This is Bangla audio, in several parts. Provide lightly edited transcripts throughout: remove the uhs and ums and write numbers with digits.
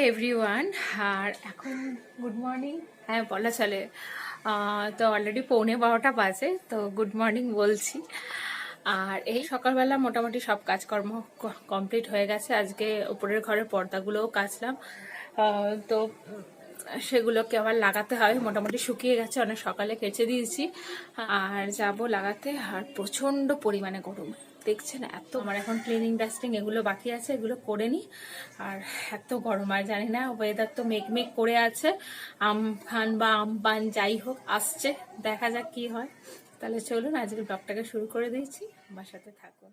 এভরিওয়ান। আর এখন গুড মর্নিং, হ্যাঁ বলা চলে। তো অলরেডি 11:45 বাজে, তো গুড মর্নিং বলছি। আর এই সকালবেলা মোটামুটি সব কাজকর্ম কমপ্লিট হয়ে গেছে। আজকে উপরের ঘরের পর্দাগুলোও কাচলাম, তো সেগুলোকে আবার লাগাতে হয়। মোটামুটি শুকিয়ে গেছে, অনেক সকালে কেচে দিয়েছি। আর যাব লাগাতে। আর প্রচণ্ড পরিমাণে গরম দেখছেন, এত আমার এখন ক্লিনিং ডাস্টিং এগুলো বাকি আছে, এগুলো করে নিই। আর এত গরম, আর জানি না, ওয়েদার তো মেঘ করে আছে। আমফান বা আমপান যাই হোক আসছে, দেখা যাক কি হয়। তাহলে চলুন আজকে ব্লগটাকে শুরু করে দিয়েছি, আমার সাথে থাকুন।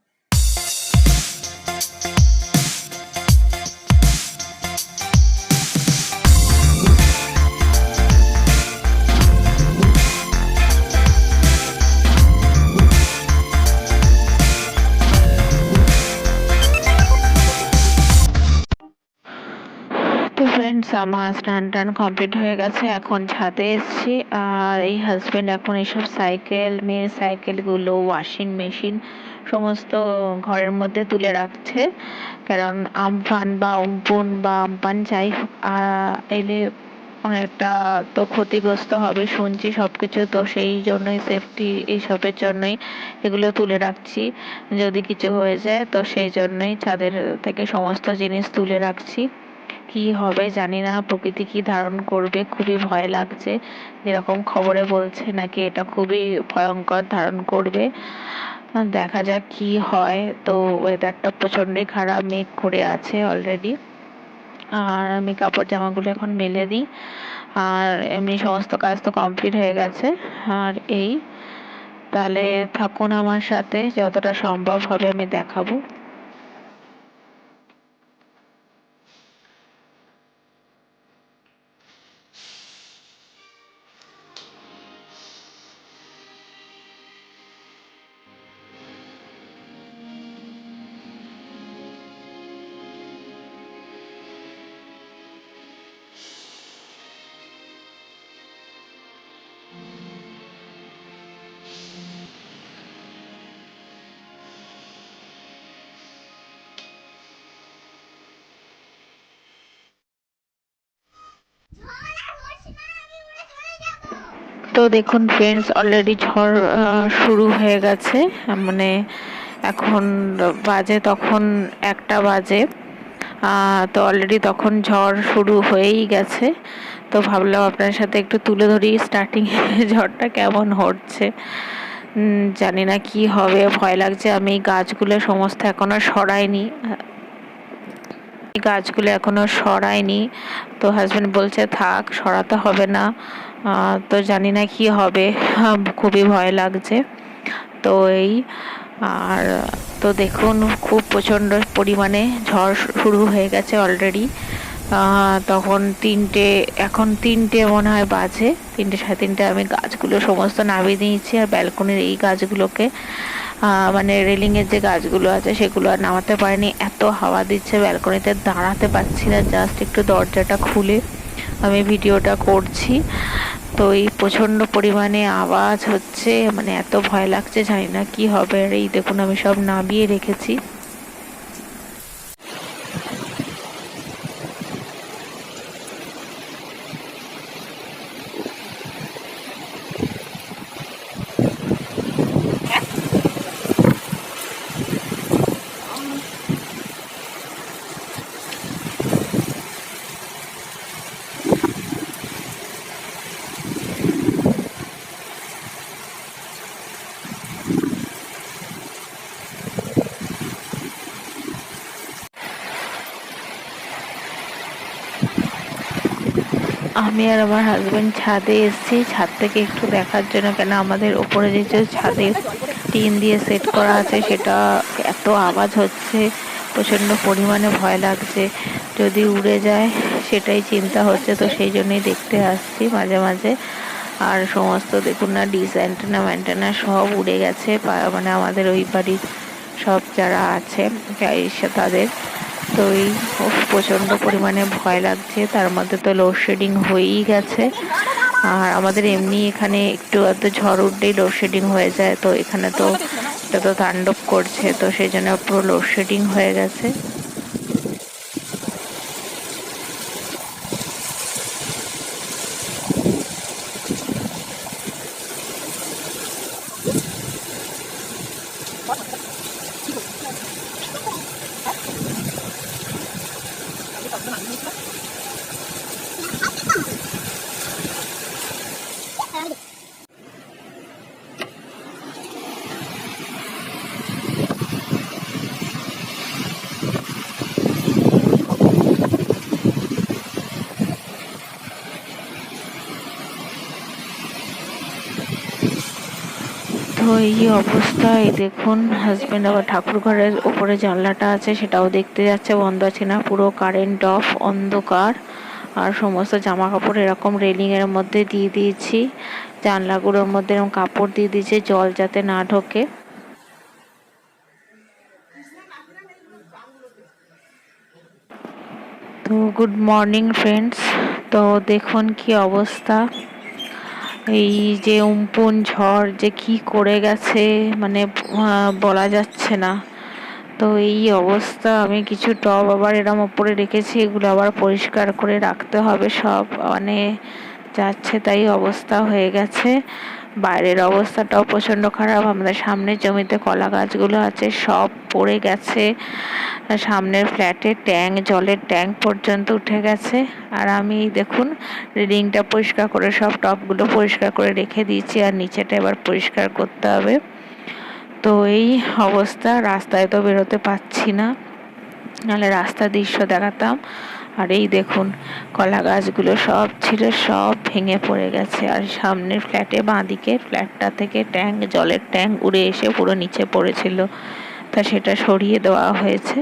তো ফ্রেন্ডস, আমার স্নান টান কমপ্লিট হয়ে গেছে, এখন ছাদে এসেছি। আর এই হাজবেন্ড এখন এইসব সাইকেল, মেয়ের সাইকেলগুলো, ওয়াশিং মেশিন সমস্ত ঘরের মধ্যে তুলে রাখছে। কারণ আমফান বা উমপুন বা আমপান যাই হোক এলে অনেকটা তো ক্ষতিগ্রস্ত হবে শুনছি সবকিছু, তো সেই জন্যই সেফটি এইসবের জন্যই এগুলো তুলে রাখছি। যদি কিছু হয়ে যায় তো সেই জন্যই ছাদের থেকে সমস্ত জিনিস তুলে রাখছি। কি হবে জানি না, প্রকৃতি কি ধারণ করবে, খুবই ভয় লাগছে। যেরকম খবরে বলছে নাকি এটা খুবই ভয়ঙ্কর ধারণ করবে, দেখা যাক কি হয়। তো ওয়েদারটা প্রচন্ডই খারাপ, মেঘ করে আছে অলরেডি। আর আমি কাপড় জামাগুলো এখন মেলে দিই। আর এমনি সমস্ত কাজ তো কমপ্লিট হয়ে গেছে। আর এই, তাহলে থাকুন আমার সাথে, যতটা সম্ভব হবে আমি দেখাবো। তো দেখুন ফ্রেন্ডস, অলরেডি ঝড় শুরু হয়ে গেছে। মানে এখন বাজে তখন 1টা বাজে। তো অলরেডি তখন ঝড় শুরু হয়েই গেছে। তো ভাবলাম আপনার সাথে একটু তুলে ধরি স্টার্টিং ঝড়টা কেমন হচ্ছে। জানি না কি হবে, ভয় লাগছে। আমি গাছগুলো সমস্ত এখনো সরাইনি, তো হাজবেন্ড বলছে থাক, সরাতে হবে না। তো জানি না কি হবে, খুবই ভয় লাগছে। তো এই, আর তো দেখুন খুব প্রচণ্ড পরিমাণে ঝড় শুরু হয়ে গেছে অলরেডি। তখন এখন 3টে মনে হয় বাজে, 3টে সাড়ে 3টে আমি গাছগুলো সমস্ত নামিয়ে দিয়েছি। আর ব্যালকনির এই গাছগুলোকে, মানে রেলিংয়ের যে গাছগুলো আছে সেগুলো আর নামাতে পারিনি, এত হাওয়া দিচ্ছে, ব্যালকনিতে দাঁড়াতে পারছি না। জাস্ট একটু দরজাটা খুলে আমি ভিডিওটা করছি। তো এই প্রচণ্ড পরিমাণে আওয়াজ হচ্ছে, মানে এত ভয় লাগছে, জানি না কি হবে। আর এই দেখুন আমি সব নামিয়ে রেখেছি। আমি আর আমার হাজবেন্ড ছাদে এসেছি, ছাদ থেকে একটু দেখার জন্য। কেন আমাদের ওপরে যে ছাদে টিন দিয়ে সেট করা আছে সেটা এত আওয়াজ হচ্ছে, প্রচণ্ড পরিমাণে ভয় লাগছে যদি উড়ে যায়, সেটাই চিন্তা হচ্ছে। তো সেই জন্যই দেখতে আসছি মাঝে মাঝে। আর সমস্ত দেখুন না, ডিস অ্যান্টেনা ম্যান্টেনা সব উড়ে গেছে, মানে আমাদের ওই বাড়ির সব যারা আছে তাদের। তো এই প্রচণ্ড পরিমাণে ভয় লাগছে, তার মধ্যে তো লোডশেডিং হয়েই গেছে। আর আমাদের এমনি এখানে একটু ঝড় উঠলেই লোডশেডিং হয়ে যায়, তো এখানে তো এটা তো তাণ্ডব করছে, তো সেই জন্য পুরো লোডশেডিং হয়ে গেছে। এই অবস্থায় দেখুন হাজবেন্ড আবার ঠাকুর ঘরের উপরে জানলাটা আছে সেটাও দেখতে যাচ্ছে বন্ধ আছে না, পুরো কারেন্ট অফ, অন্ধকার। আর সমস্ত জামা কাপড় এরকম রেলিং এর মধ্যে দিয়ে দিয়েছি, জানলাগুলোর মধ্যে এরকম কাপড় দিয়ে দিয়েছি জল যাতে না ঢোকে। তো গুড মর্নিং ফ্রেন্ডস। তো দেখুন কি অবস্থা, এই যে উমপুন ঝড় যে কি করে গেছে মানে বলা যাচ্ছে না। তো এই অবস্থা, আমি কিছু টব আবার এরম ওপরে রেখেছি, এগুলো আবার পরিষ্কার করে রাখতে হবে সব, মানে যাচ্ছে তাই অবস্থা হয়ে গেছে। বাইরের অবস্থাটাও প্রচণ্ড খারাপ, আমাদের সামনের জমিতে কলা গাছগুলো আছে সব পড়ে গেছে, সামনের ফ্ল্যাটে ট্যাঙ্ক, জলের ট্যাঙ্ক পর্যন্ত উঠে গেছে। আর আমি দেখুন রিডিংটা পরিষ্কার করে সব টবগুলো পরিষ্কার করে রেখে দিয়েছি, আর নিচেটা এবার পরিষ্কার করতে হবে। তো এই অবস্থা, রাস্তায় তো বেরোতে পারছি না, নাহলে রাস্তার দৃশ্য দেখাতাম। আর এই দেখুন কলা গাছগুলো সব ছিল, সব ভেঙে পড়ে গেছে। আর সামনের ফ্ল্যাটে বাঁদিকে ফ্ল্যাটটা থেকে ট্যাঙ্ক, জলের ট্যাঙ্ক উড়ে এসে পুরো নিচে পড়েছিল, তা সেটা সরিয়ে দেওয়া হয়েছে।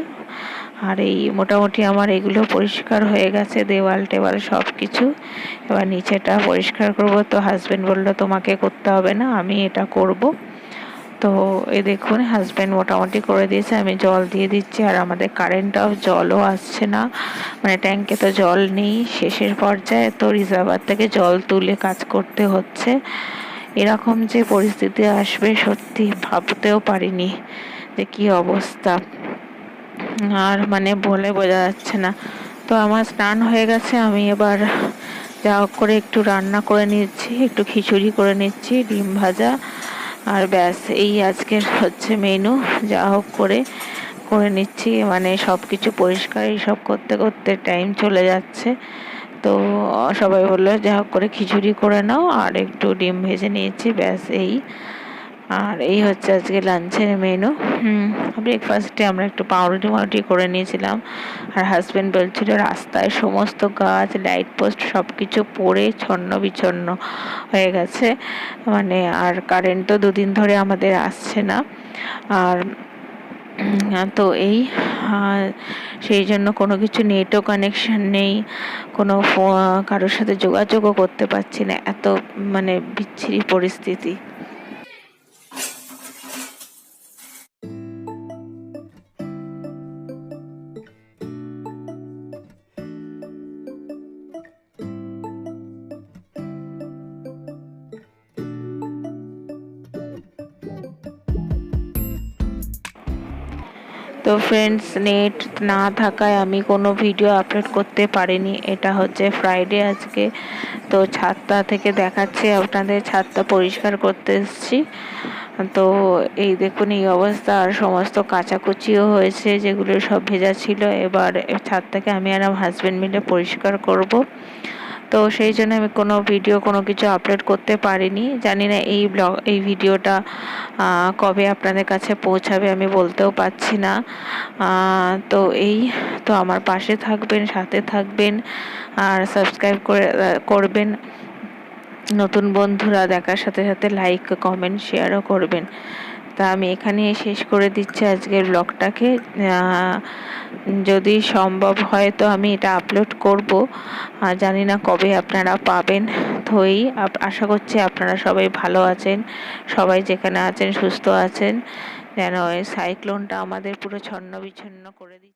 আর এই মোটামুটি আমার এগুলো পরিষ্কার হয়ে গেছে, দেওয়াল টেওয়াল সব কিছু। এবার নিচেটা পরিষ্কার করব, তো হাজবেন্ড বললো তোমাকে করতে হবে না, আমি এটা করব। তো এই দেখুন হাজব্যান্ড মোটামুটি করে দিয়েছে, আমি জল দিয়ে দিচ্ছি। আর আমাদের কারেন্টটাও, জলও আসছে না, মানে ট্যাঙ্কে তো জল নেই, শেষের পর্যায়ে, তো রিজার্ভার থেকে জল তুলে কাজ করতে হচ্ছে। এরকম যে পরিস্থিতি আসবে সত্যি ভাবতেও পারিনি যে কি অবস্থা, আর মানে বলে বোঝা যাচ্ছে না। তো আমার স্নান হয়ে গেছে, আমি এবার যা হোক করে একটু রান্না করে নিচ্ছি, একটু খিচুড়ি করে নিচ্ছি, ডিম ভাজা, আর ব্যাস এই আজকের হচ্ছে মেনু। যা হোক করে করে নিচ্ছি, মানে সব কিছু পরিষ্কার এইসব করতে করতে টাইম চলে যাচ্ছে। তো সবাই বললো যা হোক করে খিচুড়ি করে নাও, আর একটু ডিম ভেজে নিয়েছি, ব্যাস এই। আর এই হচ্ছে আজকে লাঞ্চের মেনু। ব্রেকফাস্টে আমরা একটু পাউরুটি মাউরুটি করে নিয়েছিলাম। আর হাজব্যান্ড বলছিল রাস্তায় সমস্ত গাছ, লাইট পোস্ট সব কিছু পড়ে ছন্ন বিছন্ন হয়ে গেছে, মানে আর কারেন্ট তো 2 দিন ধরে আমাদের আসছে না। আর তো এই সেই জন্য কোনো কিছু নেটও কানেকশন নেই, কোনো কারোর সাথে যোগাযোগও করতে পারছি না, এত মানে বিচ্ছিরি পরিস্থিতি। তো ফ্রেন্ডস, নেট না থাকায় আমি কোনো ভিডিও আপলোড করতে পারিনি। এটা হচ্ছে ফ্রাইডে আজকে, তো ছাদটা থেকে দেখাচ্ছি আপনাদের, ছাদটা পরিষ্কার করতে এসেছি। তো এই দেখুন এই অবস্থা, আর সমস্ত কাচাকুচিও হয়েছে, যেগুলো সব ভেজা ছিল। এবার ছাদটাকে আমি আর আমার হাজবেন্ড মিলে পরিষ্কার করব। তো সেই জন্য আমি কোনো ভিডিও কোনো কিছু আপলোড করতে পারিনি। জানি না এই ভিডিওটা কবে আপনাদের কাছে পৌঁছাবে আমি বলতেও পারছি না। তো এই, তো আমার পাশে থাকবেন, সাথে থাকবেন, আর সাবস্ক্রাইব করবেন। নতুন বন্ধুরা দেখার সাথে সাথে লাইক, কমেন্ট, শেয়ারও করবেন। তা আমি এখানেই শেষ করে দিচ্ছি আজকের ব্লগটাকে। যদি সম্ভব হয় তো আমি এটা আপলোড করব, জানি না কবে আপনারা পাবেন। তো এই আশা করছি আপনারা সবাই ভালো আছেন, সবাই যেখানে আছেন সুস্থ আছেন, যেন এই সাইক্লোনটা আমাদের পুরো ছন্ন বিচ্ছন্ন করে দিচ্ছে।